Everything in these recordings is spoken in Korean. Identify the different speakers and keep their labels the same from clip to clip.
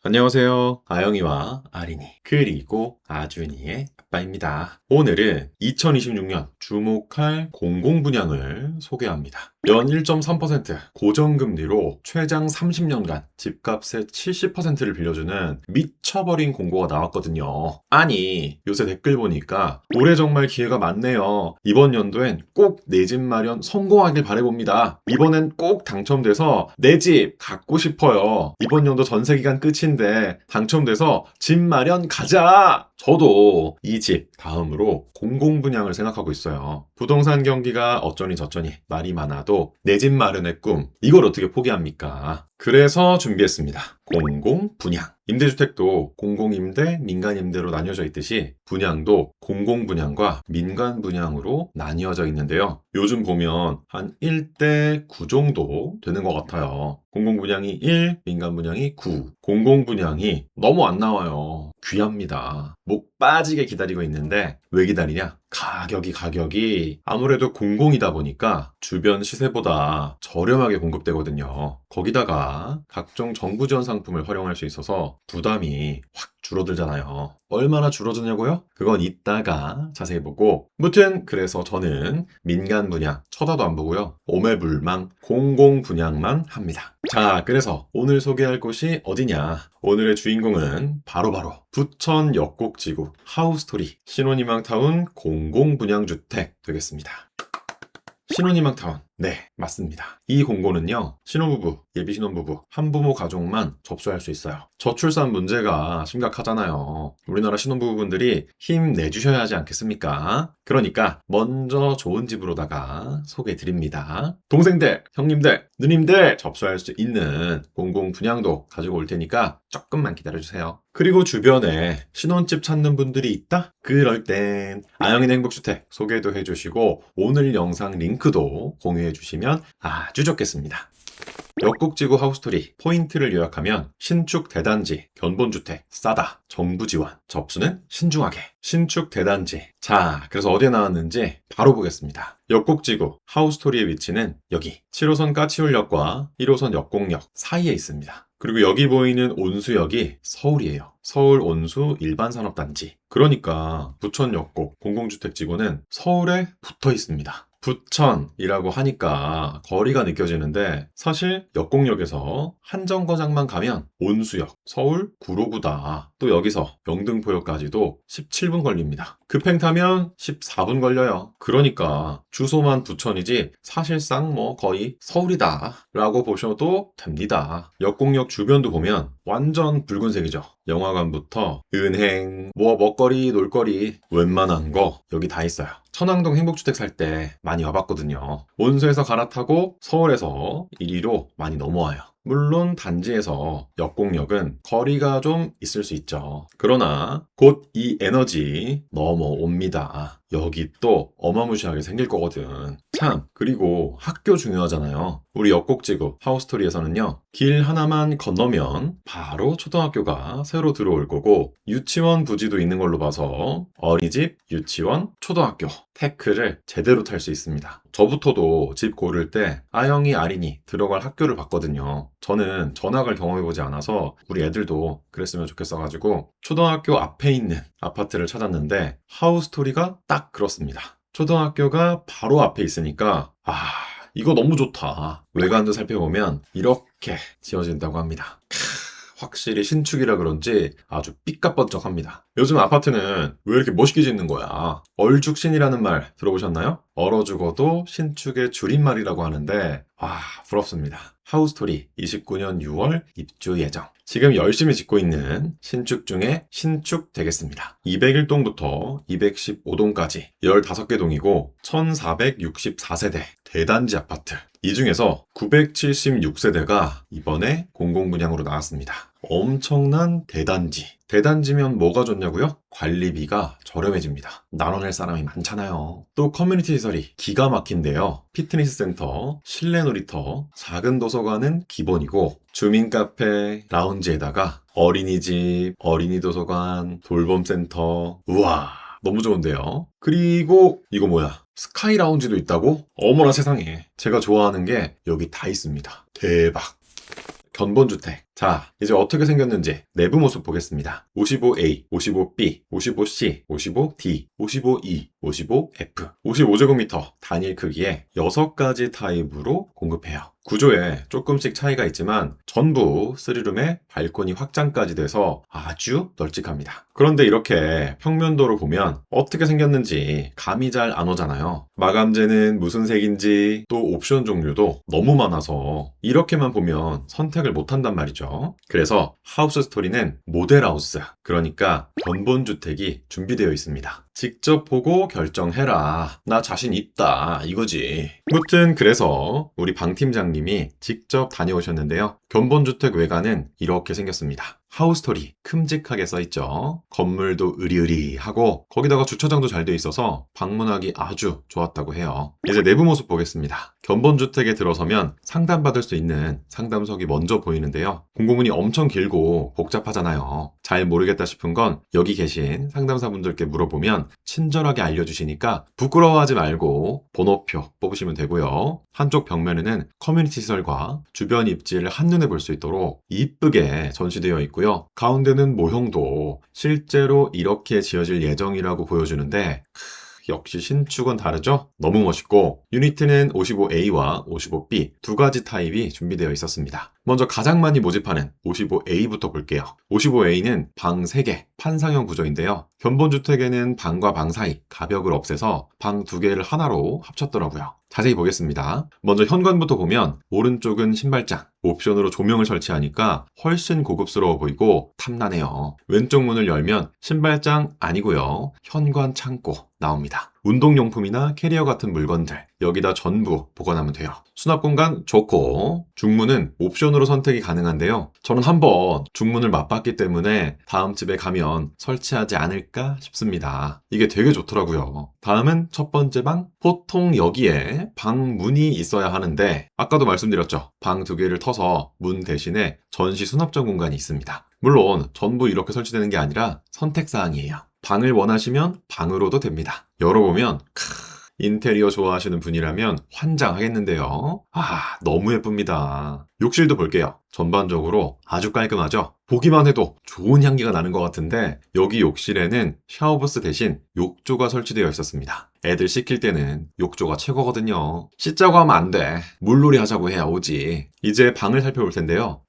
Speaker 1: 안녕하세요. 아영이와 아린이 그리고 아준이의 아빠입니다. 오늘은 2026년 주목할 공공분양을 소개합니다. 연 1.3% 고정금리로 최장 30년간 집값의 70%를 빌려주는 미쳐버린 공고가 나왔거든요. 아니, 요새 댓글 보니까 올해 정말 기회가 많네요. 이번 연도엔 꼭 내 집 마련 성공하길 바라봅니다. 이번엔 꼭 당첨돼서 내 집 갖고 싶어요. 이번 연도 전세기간 끝인데 당첨돼서 집 마련 가자! 저도 이 집 다음으로 공공분양을 생각하고 있어요. 부동산 경기가 어쩌니 저쩌니 말이 많아도 내 집 마련의 꿈, 이걸 어떻게 포기합니까? 그래서 준비했습니다. 공공분양. 임대주택도 공공임대, 민간임대로 나뉘어져 있듯이 분양도 공공분양과 민간분양으로 나뉘어져 있는데요. 요즘 보면 한 1대 9 정도 되는 것 같아요. 공공분양이 1, 민간분양이 9. 공공분양이 너무 안 나와요. 귀합니다. 목 빠지게 기다리고 있는데 왜 기다리냐? 가격이 아무래도 공공이다 보니까 주변 시세보다 저렴하게 공급되거든요. 거기다가 각종 정부 지원 상품을 활용할 수 있어서 부담이 확 줄어들잖아요. 얼마나 줄어드냐고요? 그건 이따가 자세히 보고, 무튼 그래서 저는 민간 분양 쳐다도 안 보고요. 오매불망 공공 분양만 합니다. 자, 그래서 오늘 소개할 곳이 어디냐? 오늘의 주인공은 바로바로 부천 역곡지구 하우스토리 신혼희망타운 공공분양주택 되겠습니다. 신혼희망타운. 네, 맞습니다. 이 공고는요, 신혼부부, 예비신혼부부, 한부모 가족만 접수할 수 있어요. 저출산 문제가 심각하잖아요. 우리나라 신혼부부분들이 힘내주셔야 하지 않겠습니까? 그러니까 먼저 좋은 집으로다가 소개해드립니다. 동생들, 형님들, 누님들 접수할 수 있는 공공분양도 가지고 올 테니까 조금만 기다려주세요. 그리고 주변에 신혼집 찾는 분들이 있다? 그럴 땐 아영인 행복주택 소개도 해주시고 오늘 영상 링크도 공유해주시면 아주 좋겠습니다. 역곡지구 하우스토리 포인트를 요약하면 신축 대단지, 견본주택, 싸다, 정부 지원, 접수는 신중하게, 신축 대단지. 자, 그래서 어디에 나왔는지 바로 보겠습니다. 역곡지구 하우스토리의 위치는 여기 7호선 까치울역과 1호선 역곡역 사이에 있습니다. 그리고 여기 보이는 온수역이 서울이에요. 서울 온수 일반산업단지. 그러니까 부천 역곡 공공주택지구는 서울에 붙어 있습니다. 부천이라고 하니까 거리가 느껴지는데 사실 역곡역에서 한 정거장만 가면 온수역, 서울 구로구다. 또 여기서 영등포역까지도 17분 걸립니다. 급행 타면 14분 걸려요. 그러니까 주소만 부천이지 사실상 뭐 거의 서울이다 라고 보셔도 됩니다. 역곡역 주변도 보면 완전 붉은색이죠. 영화관부터 은행, 뭐 먹거리, 놀거리 웬만한 거 여기 다 있어요. 천왕동 행복주택 살 때 많이 와봤거든요. 온수에서 갈아타고 서울에서 이리로 많이 넘어와요. 물론 단지에서 역곡역은 거리가 좀 있을 수 있죠. 그러나 곧 이 에너지 넘어옵니다. 여기 또 어마무시하게 생길 거거든. 참, 그리고 학교 중요하잖아요. 우리 역곡지구 하우스토리에서는요, 길 하나만 건너면 바로 초등학교가 새로 들어올 거고 유치원 부지도 있는 걸로 봐서 어린이집, 유치원, 초등학교 태클을 제대로 탈 수 있습니다. 저부터도 집 고를 때 아영이, 아린이 들어갈 학교를 봤거든요. 저는 전학을 경험해보지 않아서 우리 애들도 그랬으면 좋겠어가지고 초등학교 앞에 있는 아파트를 찾았는데 하우스토리가 딱 그렇습니다. 초등학교가 바로 앞에 있으니까 이거 너무 좋다. 외관도 살펴보면 이렇게 지어진다고 합니다. 확실히 신축이라 그런지 아주 삐까뻔쩍합니다. 요즘 아파트는 왜 이렇게 멋있게 짓는 거야? 얼죽신이라는 말 들어보셨나요? 얼어 죽어도 신축의 줄임말이라고 하는데 부럽습니다. 하우스토리 29년 6월 입주 예정. 지금 열심히 짓고 있는 신축 중에 신축 되겠습니다. 201동부터 215동까지 15개 동이고 1464세대 대단지 아파트. 이 중에서 976세대가 이번에 공공분양으로 나왔습니다. 엄청난 대단지. 대단지면 뭐가 좋냐고요? 관리비가 저렴해집니다. 나눠낼 사람이 많잖아요. 또 커뮤니티 시설이 기가 막힌데요. 피트니스 센터, 실내 놀이터, 작은 도서관은 기본이고 주민 카페, 라운지에다가 어린이집, 어린이 도서관, 돌봄센터. 우와, 너무 좋은데요. 그리고 이거 뭐야? 스카이 라운지도 있다고? 어머나 세상에. 제가 좋아하는 게 여기 다 있습니다. 대박. 견본주택 자, 이제 어떻게 생겼는지 내부 모습 보겠습니다. 55A, 55B, 55C, 55D, 55E, 55F, 55제곱미터 단일 크기의 6가지 타입으로 공급해요. 구조에 조금씩 차이가 있지만 전부 3룸에 발코니 확장까지 돼서 아주 널찍합니다. 그런데 이렇게 평면도로 보면 어떻게 생겼는지 감이 잘 안 오잖아요. 마감재는 무슨 색인지 또 옵션 종류도 너무 많아서 이렇게만 보면 선택을 못 한단 말이죠. 그래서 하우스 스토리는 모델하우스, 그러니까 견본주택이 준비되어 있습니다. 직접 보고 결정해라. 나 자신 있다. 이거지. 무튼 그래서 우리 방 팀장님이 직접 다녀오셨는데요. 견본주택 외관은 이렇게 생겼습니다. 하우스토리 큼직하게 써있죠. 건물도 으리으리하고 거기다가 주차장도 잘 돼 있어서 방문하기 아주 좋았다고 해요. 이제 내부 모습 보겠습니다. 견본주택에 들어서면 상담받을 수 있는 상담석이 먼저 보이는데요. 공고문이 엄청 길고 복잡하잖아요. 잘 모르겠다 싶은 건 여기 계신 상담사분들께 물어보면 친절하게 알려주시니까 부끄러워하지 말고 번호표 뽑으시면 되고요. 한쪽 벽면에는 커뮤니티 시설과 주변 입지를 한눈에 볼 수 있도록 이쁘게 전시되어 있고요. 가운데는 모형도 실제로 이렇게 지어질 예정이라고 보여주는데 역시 신축은 다르죠? 너무 멋있고 유니트는 55A와 55B 두 가지 타입이 준비되어 있었습니다. 먼저 가장 많이 모집하는 55A부터 볼게요. 55A는 방 3개, 판상형 구조인데요. 견본주택에는 방과 방 사이 가벽을 없애서 방 2개를 하나로 합쳤더라고요. 자세히 보겠습니다. 먼저 현관부터 보면 오른쪽은 신발장, 옵션으로 조명을 설치하니까 훨씬 고급스러워 보이고 탐나네요. 왼쪽 문을 열면 신발장 아니고요. 현관 창고 나옵니다. 운동용품이나 캐리어 같은 물건들 여기다 전부 보관하면 돼요. 수납 공간 좋고 중문은 옵션으로 선택이 가능한데요. 저는 한번 중문을 맛봤기 때문에 다음 집에 가면 설치하지 않을까 싶습니다. 이게 되게 좋더라고요. 다음은 첫 번째 방. 보통 여기에 방문이 있어야 하는데 아까도 말씀드렸죠. 방 2개를 터서 문 대신에 전시 수납장 공간이 있습니다. 물론 전부 이렇게 설치되는 게 아니라 선택사항이에요. 방을 원하시면 방으로도 됩니다. 열어보면 인테리어 좋아하시는 분이라면 환장하겠는데요. 너무 예쁩니다. 욕실도 볼게요. 전반적으로 아주 깔끔하죠? 보기만 해도 좋은 향기가 나는 것 같은데 여기 욕실에는 샤워부스 대신 욕조가 설치되어 있었습니다. 애들 씻길 때는 욕조가 최고거든요. 씻자고 하면 안 돼. 물놀이 하자고 해야 오지. 이제 방을 살펴볼 텐데요.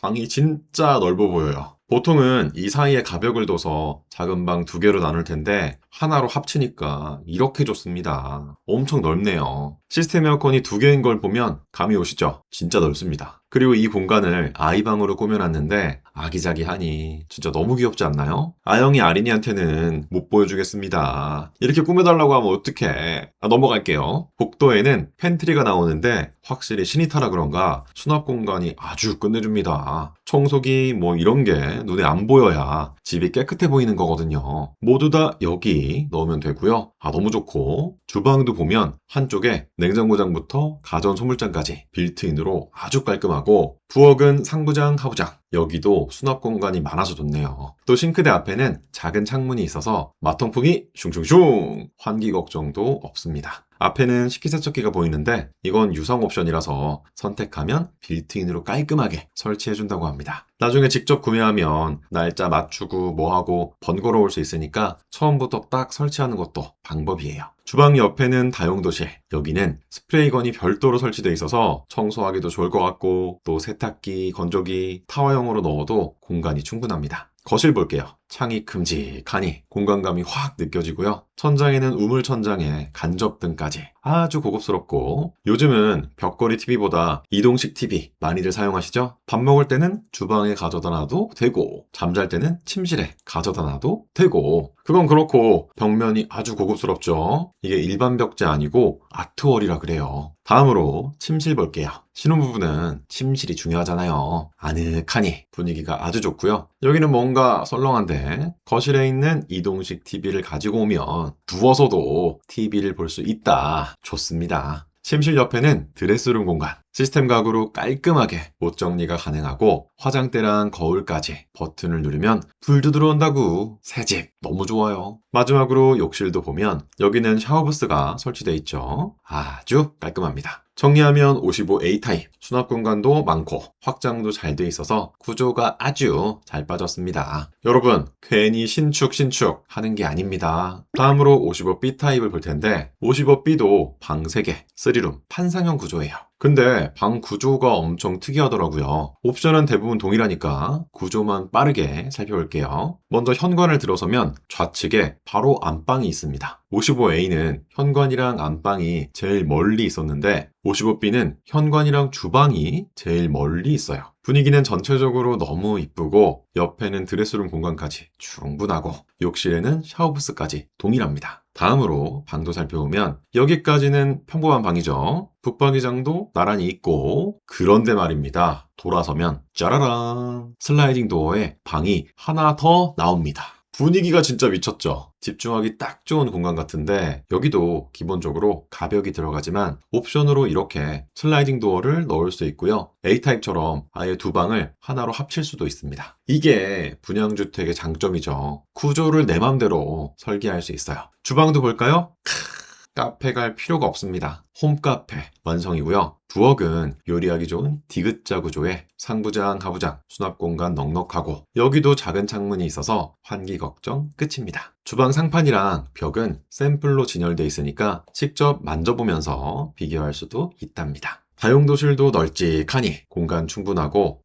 Speaker 1: 방이 진짜 넓어 보여요. 보통은 이 사이에 가벽을 둬서 작은 방 2개로 나눌 텐데 하나로 합치니까 이렇게 좋습니다. 엄청 넓네요. 시스템 에어컨이 2개인 걸 보면 감이 오시죠? 진짜 넓습니다. 그리고 이 공간을 아이방으로 꾸며놨는데 아기자기하니 진짜 너무 귀엽지 않나요? 아영이 아린이한테는 못 보여주겠습니다. 이렇게 꾸며달라고 하면 어떡해. 넘어갈게요. 복도에는 팬트리가 나오는데 확실히 신이타라 그런가 수납 공간이 아주 끝내줍니다. 청소기 뭐 이런 게 눈에 안 보여야 집이 깨끗해 보이는 거거든요. 모두 다 여기 넣으면 되고요. 너무 좋고 주방도 보면 한쪽에 냉장고장부터 가전 소물장까지 빌트인으로 아주 깔끔하고 부엌은 상부장, 하부장 여기도 수납 공간이 많아서 좋네요. 또 싱크대 앞에는 작은 창문이 있어서 마통풍이 슝슝슝 환기 걱정도 없습니다. 앞에는 식기세척기가 보이는데 이건 유성 옵션이라서 선택하면 빌트인으로 깔끔하게 설치해준다고 합니다. 나중에 직접 구매하면 날짜 맞추고 뭐하고 번거로울 수 있으니까 처음부터 딱 설치하는 것도 방법이에요. 주방 옆에는 다용도실, 여기는 스프레이건이 별도로 설치되어 있어서 청소하기도 좋을 것 같고 또 세탁기, 건조기, 타워형으로 넣어도 공간이 충분합니다. 거실 볼게요. 창이 큼직하니 공간감이 확 느껴지고요. 천장에는 우물 천장에 간접등까지 아주 고급스럽고 요즘은 벽걸이 TV보다 이동식 TV 많이들 사용하시죠? 밥 먹을 때는 주방에 가져다 놔도 되고 잠잘 때는 침실에 가져다 놔도 되고 그건 그렇고 벽면이 아주 고급스럽죠? 이게 일반 벽지 아니고 아트월이라 그래요. 다음으로 침실 볼게요. 신혼부부는 침실이 중요하잖아요. 아늑하니 분위기가 아주 좋고요. 여기는 뭔가 썰렁한데 거실에 있는 이동식 TV를 가지고 오면 누워서도 TV를 볼 수 있다. 좋습니다. 침실 옆에는 드레스룸 공간, 시스템 가구로 깔끔하게 옷 정리가 가능하고 화장대랑 거울까지 버튼을 누르면 불도 들어온다고. 새집 너무 좋아요. 마지막으로 욕실도 보면 여기는 샤워부스가 설치되어 있죠. 아주 깔끔합니다. 정리하면 55A 타입, 수납 공간도 많고 확장도 잘 돼 있어서 구조가 아주 잘 빠졌습니다. 여러분, 괜히 신축 하는 게 아닙니다. 다음으로 55B 타입을 볼 텐데 55B도 방 3개, 3룸, 판상형 구조예요. 근데 방 구조가 엄청 특이하더라고요. 옵션은 대부분 동일하니까 구조만 빠르게 살펴볼게요. 먼저 현관을 들어서면 좌측에 바로 안방이 있습니다. 55A는 현관이랑 안방이 제일 멀리 있었는데 55B는 현관이랑 주방이 제일 멀리 있어요. 분위기는 전체적으로 너무 이쁘고 옆에는 드레스룸 공간까지 충분하고 욕실에는 샤워부스까지 동일합니다. 다음으로 방도 살펴보면 여기까지는 평범한 방이죠. 북박이장도 나란히 있고 그런데 말입니다. 돌아서면 짜라란 슬라이딩 도어에 방이 하나 더 나옵니다. 분위기가 진짜 미쳤죠. 집중하기 딱 좋은 공간 같은데 여기도 기본적으로 가벽이 들어가지만 옵션으로 이렇게 슬라이딩 도어를 넣을 수 있고요. A타입처럼 아예 두 방을 하나로 합칠 수도 있습니다. 이게 분양주택의 장점이죠. 구조를 내 맘대로 설계할 수 있어요. 주방도 볼까요? 카페 갈 필요가 없습니다. 홈카페 완성이고요. 부엌은 요리하기 좋은 디귿자 구조에 상부장, 하부장, 수납공간 넉넉하고 여기도 작은 창문이 있어서 환기 걱정 끝입니다. 주방 상판이랑 벽은 샘플로 진열돼 있으니까 직접 만져보면서 비교할 수도 있답니다. 다용도실도 널찍하니 공간 충분하고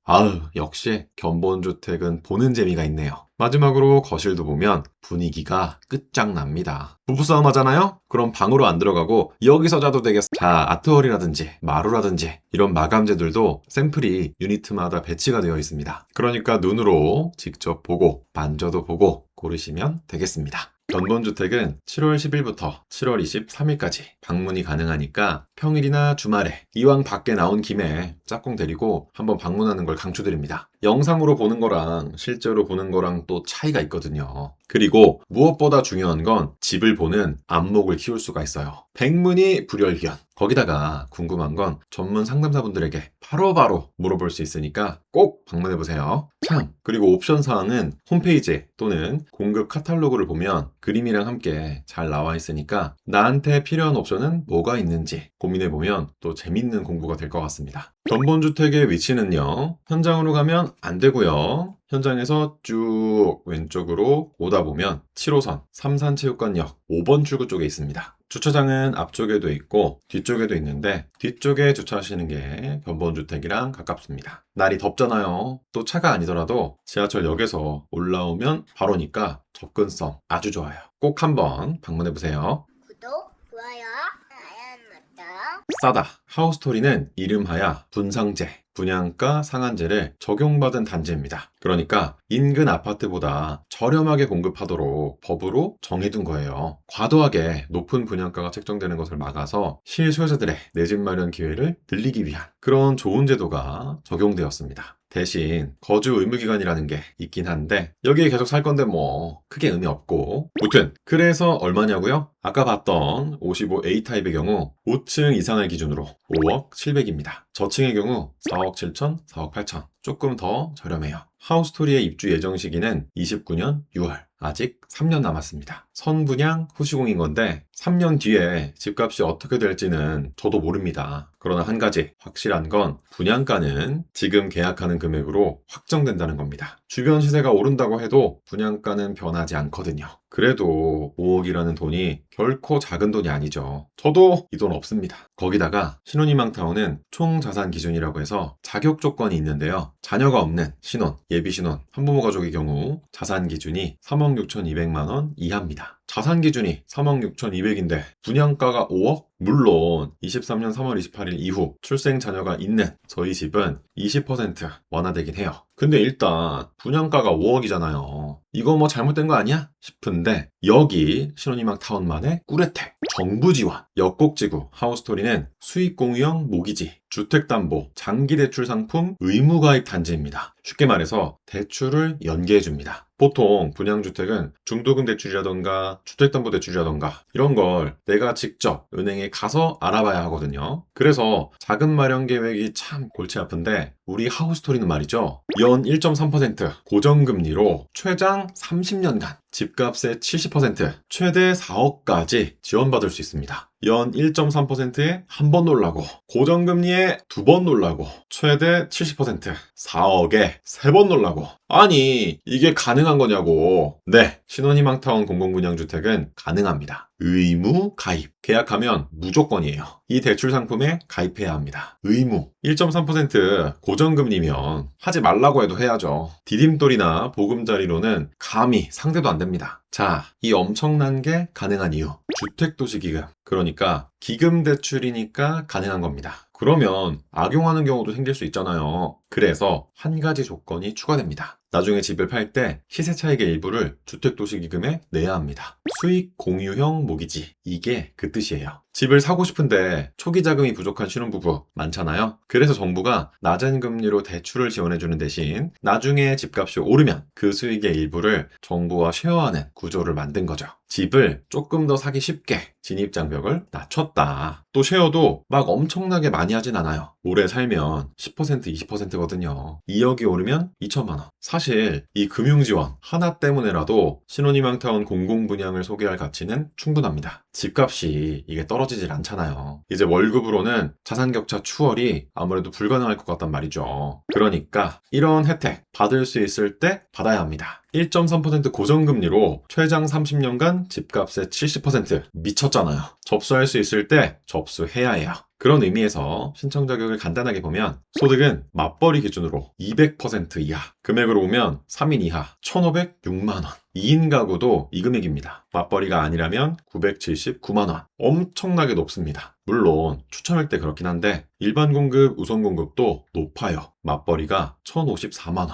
Speaker 1: 역시 견본주택은 보는 재미가 있네요. 마지막으로 거실도 보면 분위기가 끝장납니다. 부부싸움 하잖아요? 그럼 방으로 안 들어가고 여기서 자도 되겠어. 자, 아트월이라든지 마루라든지 이런 마감재들도 샘플이 유니트마다 배치가 되어 있습니다. 그러니까 눈으로 직접 보고 만져도 보고 고르시면 되겠습니다. 견본주택은 7월 10일부터 7월 23일까지 방문이 가능하니까 평일이나 주말에 이왕 밖에 나온 김에 짝꿍 데리고 한번 방문하는 걸 강추드립니다. 영상으로 보는 거랑 실제로 보는 거랑 또 차이가 있거든요. 그리고 무엇보다 중요한 건 집을 보는 안목을 키울 수가 있어요. 백문이 불여일견. 거기다가 궁금한 건 전문 상담사분들에게 바로바로 물어볼 수 있으니까 꼭 방문해보세요. 참, 그리고 옵션 사항은 홈페이지 또는 공급 카탈로그를 보면 그림이랑 함께 잘 나와 있으니까 나한테 필요한 옵션은 뭐가 있는지 고민해보면 또 재밌는 공부가 될 것 같습니다. 견본주택의 위치는요, 현장으로 가면 안 되고요. 현장에서 쭉 왼쪽으로 오다 보면 7호선 삼산체육관역 5번 출구 쪽에 있습니다. 주차장은 앞쪽에도 있고 뒤쪽에도 있는데 뒤쪽에 주차하시는 게 견본주택이랑 가깝습니다. 날이 덥잖아요. 또 차가 아니더라도 지하철역에서 올라오면 바로니까 접근성 아주 좋아요. 꼭 한번 방문해보세요.
Speaker 2: 구독, 좋아요, 알람 맞다.
Speaker 1: 싸다. 하우스토리는 이름하야 분상제, 분양가 상한제를 적용받은 단지입니다. 그러니까 인근 아파트보다 저렴하게 공급하도록 법으로 정해둔 거예요. 과도하게 높은 분양가가 책정되는 것을 막아서 실소유자들의 내 집 마련 기회를 늘리기 위한 그런 좋은 제도가 적용되었습니다. 대신 거주 의무기간이라는 게 있긴 한데 여기에 계속 살 건데 뭐 크게 의미 없고, 무튼 그래서 얼마냐고요? 아까 봤던 55A 타입의 경우 5층 이상을 기준으로 5억 7백입니다. 저층의 경우 4억 7천, 4억 8천, 조금 더 저렴해요. 하우스토리의 입주 예정 시기는 29년 6월. 아직 3년 남았습니다. 선분양 후시공인 건데 3년 뒤에 집값이 어떻게 될지는 저도 모릅니다. 그러나 한 가지 확실한 건 분양가는 지금 계약하는 금액으로 확정된다는 겁니다. 주변 시세가 오른다고 해도 분양가는 변하지 않거든요. 그래도 5억이라는 돈이 결코 작은 돈이 아니죠. 저도 이 돈 없습니다. 거기다가 신혼희망타운은 총자산 기준이라고 해서 자격 조건이 있는데요. 자녀가 없는 신혼, 예비신혼, 한부모 가족의 경우 자산 기준이 3억 6,200만 원 이하입니다. 자산 기준이 3억 6,200인데 분양가가 5억? 물론 23년 3월 28일 이후 출생 자녀가 있는 저희 집은 20% 완화되긴 해요. 근데 일단 분양가가 5억이잖아요. 이거 뭐 잘못된 거 아니야? 싶은데 여기 신혼희망타운만의 꿀혜택, 정부 지원, 역곡지구 하우스토리는 수익공유형 모기지, 주택담보, 장기대출 상품 의무가입 단지입니다. 쉽게 말해서 대출을 연계해줍니다. 보통 분양주택은 중도금 대출이라던가 주택담보대출이라던가 이런 걸 내가 직접 은행에 가서 알아봐야 하거든요. 그래서 자금 마련 계획이 참 골치 아픈데 우리 하우스토리는 말이죠. 연 1.3% 고정금리로 최장 30년간 집값의 70%, 최대 4억까지 지원받을 수 있습니다. 연 1.3%에 한 번 놀라고, 고정금리에 두 번 놀라고, 최대 70%, 4억에 세 번 놀라고. 아니, 이게 가능한 거냐고. 네, 신혼희망타운 공공분양주택은 가능합니다. 의무 가입. 계약하면 무조건이에요. 이 대출 상품에 가입해야 합니다. 의무. 1.3% 고정금리면 하지 말라고 해도 해야죠. 디딤돌이나 보금자리로는 감히 상대도 안 됩니다. 자, 이 엄청난 게 가능한 이유. 주택도시기금. 그러니까 기금 대출이니까 가능한 겁니다. 그러면 악용하는 경우도 생길 수 있잖아요. 그래서 한 가지 조건이 추가됩니다. 나중에 집을 팔 때 시세 차익의 일부를 주택도시기금에 내야 합니다. 수익 공유형 모기지. 이게 그 뜻이에요. 집을 사고 싶은데 초기 자금이 부족한 신혼부부 많잖아요. 그래서 정부가 낮은 금리로 대출을 지원해주는 대신 나중에 집값이 오르면 그 수익의 일부를 정부와 쉐어하는 구조를 만든 거죠. 집을 조금 더 사기 쉽게 진입장벽을 낮췄다. 또 쉐어도 막 엄청나게 많이 하진 않아요. 오래 살면 10% 20%거든요. 2억이 오르면 2천만 원. 사실 이 금융지원 하나 때문에라도 신혼희망타운 공공분양을 소개할 가치는 충분합니다. 집값이 이게 떨어지질 않잖아요. 이제 월급으로는 자산격차 추월이 아무래도 불가능할 것 같단 말이죠. 그러니까 이런 혜택 받을 수 있을 때 받아야 합니다. 1.3% 고정금리로 최장 30년간 집값의 70% 미쳤잖아요. 접수할 수 있을 때 접수해야 해요. 그런 의미에서 신청 자격을 간단하게 보면 소득은 맞벌이 기준으로 200% 이하, 금액으로 보면 3인 이하 1,506만 원, 2인 가구도 이 금액입니다. 맞벌이가 아니라면 979만 원, 엄청나게 높습니다. 물론 추첨할 때 그렇긴 한데 일반 공급, 우선 공급도 높아요. 맞벌이가 1,054만 원.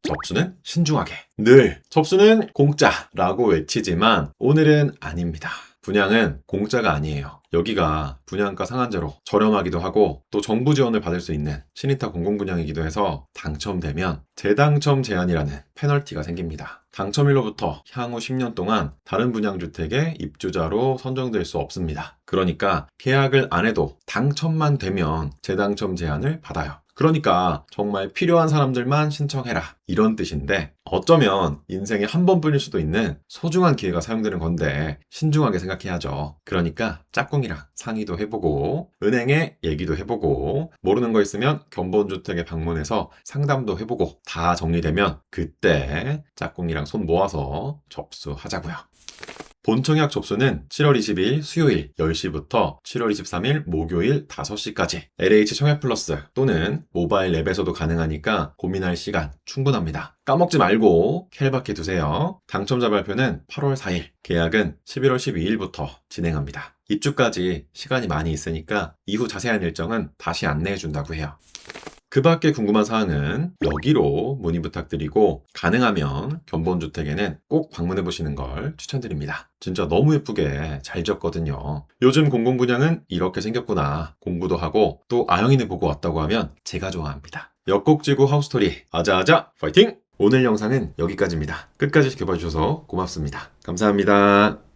Speaker 1: 접수는 신중하게. 늘 접수는 공짜라고 외치지만 오늘은 아닙니다. 분양은 공짜가 아니에요. 여기가 분양가 상한제로 저렴하기도 하고 또 정부 지원을 받을 수 있는 신의타 공공분양이기도 해서 당첨되면 재당첨 제한이라는 페널티가 생깁니다. 당첨일로부터 향후 10년 동안 다른 분양주택의 입주자로 선정될 수 없습니다. 그러니까 계약을 안 해도 당첨만 되면 재당첨 제한을 받아요. 그러니까 정말 필요한 사람들만 신청해라 이런 뜻인데 어쩌면 인생에 한 번뿐일 수도 있는 소중한 기회가 사용되는 건데 신중하게 생각해야죠. 그러니까 짝꿍이랑 상의도 해보고 은행에 얘기도 해보고 모르는 거 있으면 견본주택에 방문해서 상담도 해보고 다 정리되면 그때 짝꿍이랑 손 모아서 접수하자고요. 본청약 접수는 7월 20일 수요일 10시부터 7월 23일 목요일 5시까지 LH 청약 플러스 또는 모바일 앱에서도 가능하니까 고민할 시간 충분합니다. 까먹지 말고 캘박해 두세요. 당첨자 발표는 8월 4일, 계약은 11월 12일부터 진행합니다. 입주까지 시간이 많이 있으니까 이후 자세한 일정은 다시 안내해 준다고 해요. 그 밖에 궁금한 사항은 여기로 문의 부탁드리고 가능하면 견본주택에는 꼭 방문해 보시는 걸 추천드립니다. 진짜 너무 예쁘게 잘 지었거든요. 요즘 공공분양은 이렇게 생겼구나 공부도 하고 또 아영이네 보고 왔다고 하면 제가 좋아합니다. 역곡지구 하우스토리 아자아자 파이팅! 오늘 영상은 여기까지입니다. 끝까지 지켜봐 주셔서 고맙습니다. 감사합니다.